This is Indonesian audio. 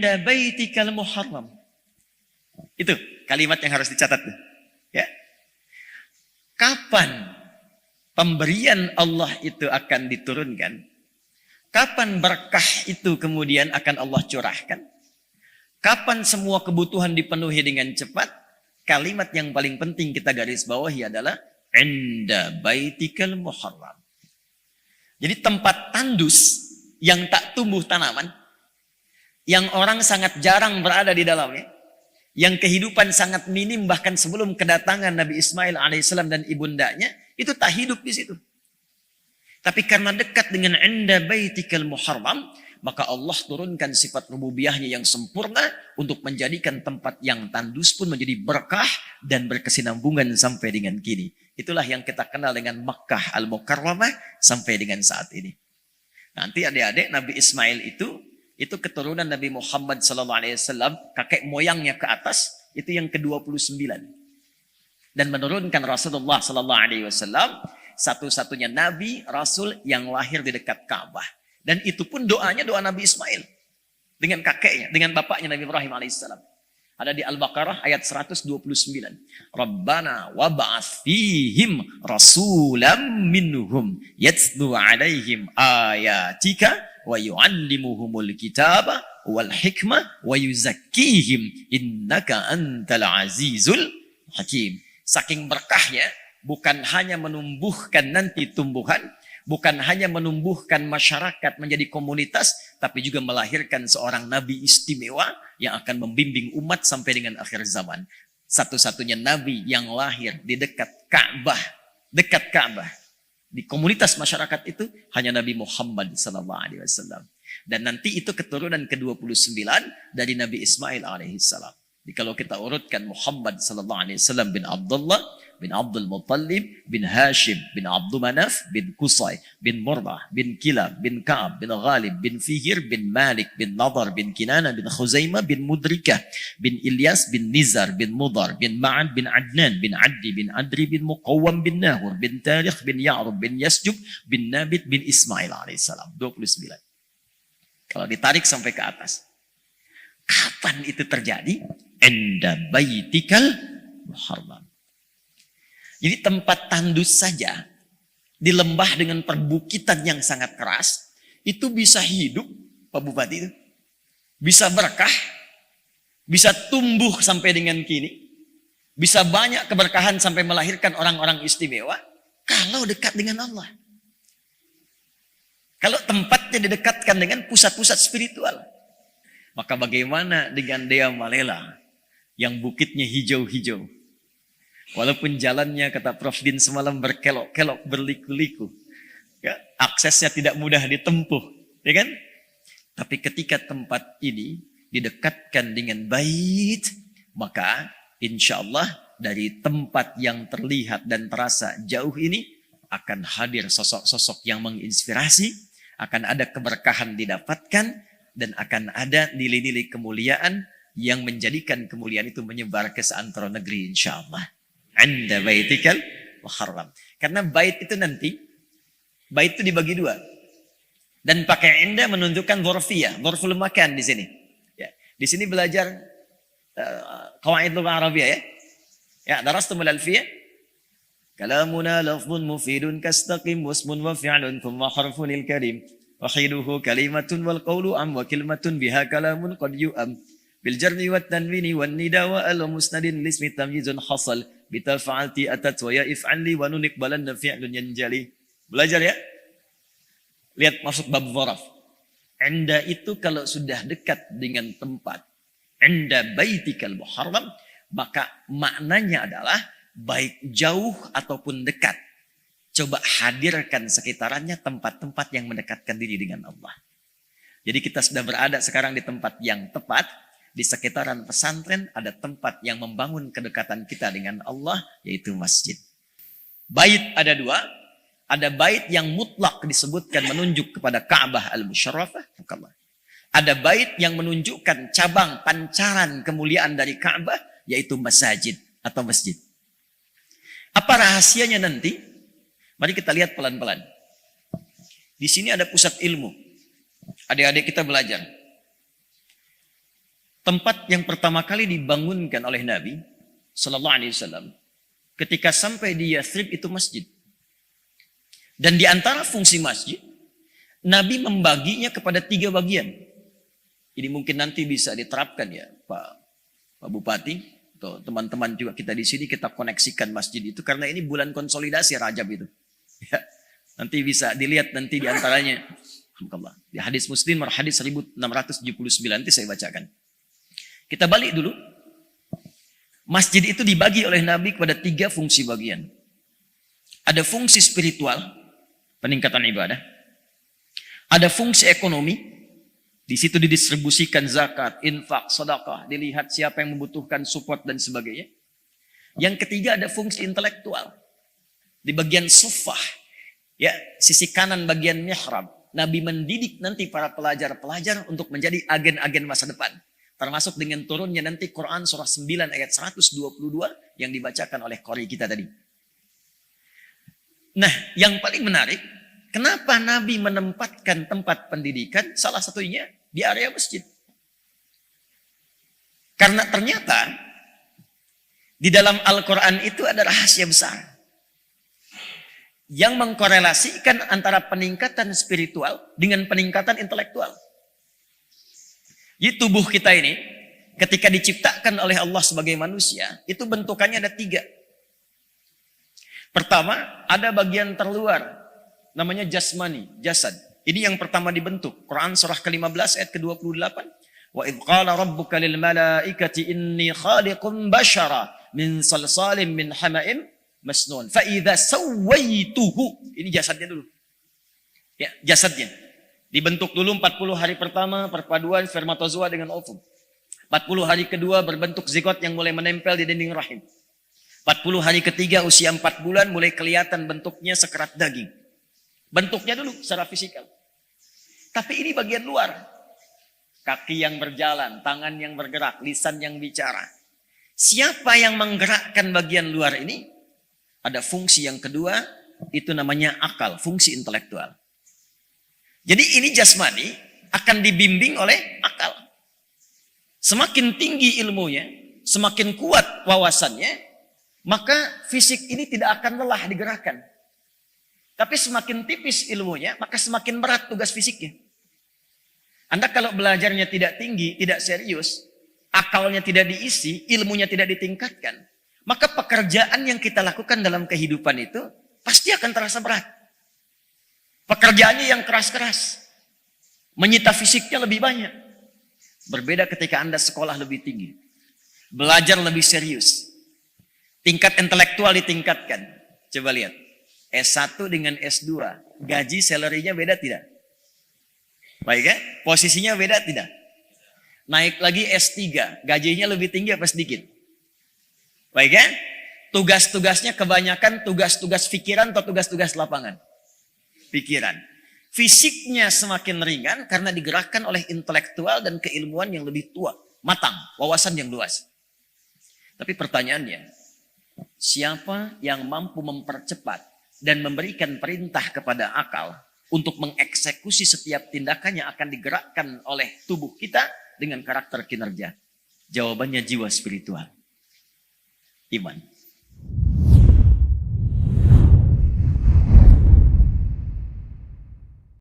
'inda baitikal muharram. Itu kalimat yang harus dicatat. Ya. Kapan pemberian Allah itu akan diturunkan? Kapan berkah itu kemudian akan Allah curahkan? Kapan semua kebutuhan dipenuhi dengan cepat? Kalimat yang paling penting kita garis bawahi adalah 'inda baitikal muharram. Jadi tempat tandus yang tak tumbuh tanaman, yang orang sangat jarang berada di dalamnya, yang kehidupan sangat minim bahkan sebelum kedatangan Nabi Ismail alaihissalam dan ibundanya, itu tak hidup di situ. Tapi karena dekat dengan 'inda baitikal muharram, maka Allah turunkan sifat rububiyahnya yang sempurna untuk menjadikan tempat yang tandus pun menjadi berkah dan berkesinambungan sampai dengan kini. Itulah yang kita kenal dengan Makkah Al-Mukarramah sampai dengan saat ini. Nanti adik-adik, Nabi Ismail itu keturunan Nabi Muhammad SAW, kakek moyangnya ke atas, itu yang ke-29. Dan menurunkan Rasulullah SAW, satu-satunya Nabi, Rasul yang lahir di dekat Ka'bah. Dan itu pun doanya doa Nabi Ismail. Dengan kakeknya, dengan bapaknya Nabi Ibrahim alaihissalam. Ada di Al-Baqarah ayat 129. Rabbana wab'ats fihim rasulam minhum yatslu alaihim ayatika wa yu'allimuhumul kitaba wal hikmah wa yuzakkihim innaka antal azizul hakim. Saking berkahnya, bukan hanya menumbuhkan nanti tumbuhan, bukan hanya menumbuhkan masyarakat menjadi komunitas, tapi juga melahirkan seorang nabi istimewa yang akan membimbing umat sampai dengan akhir zaman. Satu-satunya nabi yang lahir di dekat Ka'bah, di komunitas masyarakat itu hanya Nabi Muhammad SAW. Dan nanti itu keturunan ke-29 dari Nabi Ismail alaihissalam. Jadi kalau kita urutkan Muhammad SAW bin Abdullah, bin Abdul Muttalib, bin Hashim, bin Abdul Manaf, bin Qusay, bin Murrah, bin Kilab, bin Ka'ab, bin Ghalib, bin Fihir, bin Malik, bin Nadar, bin Kinana, bin Khuzaimah, bin Mudrikah, bin Ilyas, bin Nizar, bin Mudar, bin Ma'ad, bin Adnan, bin Addi, bin Adri, bin Muqawwam, bin Nahur, bin Tarikh, bin Ya'rub, bin Yasjub, bin Nabit, bin Ismail alaihissalam. 29. Kalau ditarik sampai ke atas. Kapan itu terjadi? 'Inda baitikal muharram. Jadi tempat tandus saja di lembah dengan perbukitan yang sangat keras itu bisa hidup, Pak Bupati itu. Bisa berkah, bisa tumbuh sampai dengan kini, bisa banyak keberkahan sampai melahirkan orang-orang istimewa kalau dekat dengan Allah. Kalau tempatnya didekatkan dengan pusat-pusat spiritual. Maka bagaimana dengan Dea Malela yang bukitnya hijau-hijau? Walaupun jalannya, kata Prof. Din semalam, berkelok-kelok, berliku-liku. Ya, aksesnya tidak mudah ditempuh. Ya kan? Tapi ketika tempat ini didekatkan dengan bait, maka insya Allah dari tempat yang terlihat dan terasa jauh ini akan hadir sosok-sosok yang menginspirasi, akan ada keberkahan didapatkan, dan akan ada nilai-nilai kemuliaan yang menjadikan kemuliaan itu menyebar ke seantero negeri insya Allah. 'Inda baitikal muharram. Karena bait itu nanti, bait itu dibagi dua. Dan pakai 'inda menunjukkan dzarfiyah, dzarful makan di sini. Ya, di sini belajar qawaid lughah Arabiyah ya. Ya, darastumul alfiyah. Kalamuna lafzun mufidun kastaqim wasmun wa fi'lun thumma harfun lil karim. Wahiduhu kalimatun wal qawlu am wa kalimatun biha kalamun qad yu'am. Bil jarri wat tanwini wan nida wa al musnadin lismi tamyizun hasal. Bital fa'alti atat wa ya if'ali wa nun iqbalanna fi'lun yanjali. Belajar ya. Lihat masuk bab dzaraf. 'Inda itu kalau sudah dekat dengan tempat, 'inda baitikal muharram, maka maknanya adalah baik jauh ataupun dekat. Coba hadirkan sekitarannya tempat-tempat yang mendekatkan diri dengan Allah. Jadi kita sudah berada sekarang di tempat yang tepat. Di sekitaran pesantren ada tempat yang membangun kedekatan kita dengan Allah, yaitu masjid. Bait ada dua. Ada bait yang mutlak disebutkan menunjuk kepada Ka'bah al-Musyarrafah. Ada bait yang menunjukkan cabang pancaran kemuliaan dari Ka'bah, yaitu masjid atau masjid. Apa rahasianya nanti? Mari kita lihat pelan-pelan. Di sini ada pusat ilmu. Adik-adik kita belajar. tempat yang pertama kali dibangunkan oleh Nabi Sallallahu Alaihi Wasallam ketika sampai di Yathrib itu masjid. Dan di antara fungsi masjid, Nabi membaginya kepada 3 bagian. Ini mungkin nanti bisa diterapkan ya Pak Bupati atau teman-teman juga kita di sini, kita koneksikan masjid itu karena ini bulan konsolidasi Rajab itu. Ya, nanti bisa dilihat nanti di antaranya. Alhamdulillah. Di hadis Muslim hadis 1679 nanti saya bacakan. Kita balik dulu. Masjid itu dibagi oleh Nabi kepada 3 fungsi bagian. Ada fungsi spiritual, peningkatan ibadah. Ada fungsi ekonomi, di situ didistribusikan zakat, infak, sedekah, dilihat siapa yang membutuhkan support dan sebagainya. Yang ketiga ada fungsi intelektual. Di bagian sufah, ya, sisi kanan bagian mihrab, Nabi mendidik nanti para pelajar-pelajar untuk menjadi agen-agen masa depan. Termasuk dengan turunnya nanti Quran surah 9 ayat 122 yang dibacakan oleh qori kita tadi. Nah, yang paling menarik, kenapa Nabi menempatkan tempat pendidikan salah satunya di area masjid? Karena ternyata di dalam Al-Quran itu ada rahasia besar yang mengkorelasikan antara peningkatan spiritual dengan peningkatan intelektual. Jadi tubuh kita ini ketika diciptakan oleh Allah sebagai manusia, itu bentukannya ada 3. Pertama, ada bagian terluar, namanya jasmani, jasad. Ini yang pertama dibentuk. Quran surah ke-15 ayat ke-28. Wa idh qala rabbuka lil malaikati inni khaliqun bashara min salsalin min hama'in masnun. Fa idza sawaituhu. Ini jasadnya dulu. Ya, jasadnya. Dibentuk dulu 40 hari pertama, perpaduan spermatozoa dengan ovum. 40 hari kedua berbentuk zigot yang mulai menempel di dinding rahim. 40 hari ketiga usia 4 bulan mulai kelihatan bentuknya sekerat daging. Bentuknya dulu secara fisikal. Tapi ini bagian luar. Kaki yang berjalan, tangan yang bergerak, lisan yang bicara. Siapa yang menggerakkan bagian luar ini? Ada fungsi yang kedua, itu namanya akal, fungsi intelektual. Jadi ini jasmani akan dibimbing oleh akal. Semakin tinggi ilmunya, semakin kuat wawasannya, maka fisik ini tidak akan lelah digerakkan. Tapi semakin tipis ilmunya, maka semakin berat tugas fisiknya. Anda kalau belajarnya tidak tinggi, tidak serius, akalnya tidak diisi, ilmunya tidak ditingkatkan, maka pekerjaan yang kita lakukan dalam kehidupan itu pasti akan terasa berat. Pekerjaannya yang keras-keras, menyita fisiknya lebih banyak. Berbeda ketika Anda sekolah lebih tinggi, belajar lebih serius, tingkat intelektual ditingkatkan. Coba lihat, S1 dengan S2, gaji salary-nya beda tidak? Baik ya? Posisinya beda tidak? Naik lagi S3, gajinya lebih tinggi apa sedikit? Baik ya? Tugas-tugasnya kebanyakan tugas-tugas pikiran atau tugas-tugas lapangan? Pikiran. Fisiknya semakin ringan karena digerakkan oleh intelektual dan keilmuan yang lebih tua, matang, wawasan yang luas. Tapi pertanyaannya, siapa yang mampu mempercepat dan memberikan perintah kepada akal untuk mengeksekusi setiap tindakan yang akan digerakkan oleh tubuh kita dengan karakter kinerja? Jawabannya jiwa spiritual. Iman.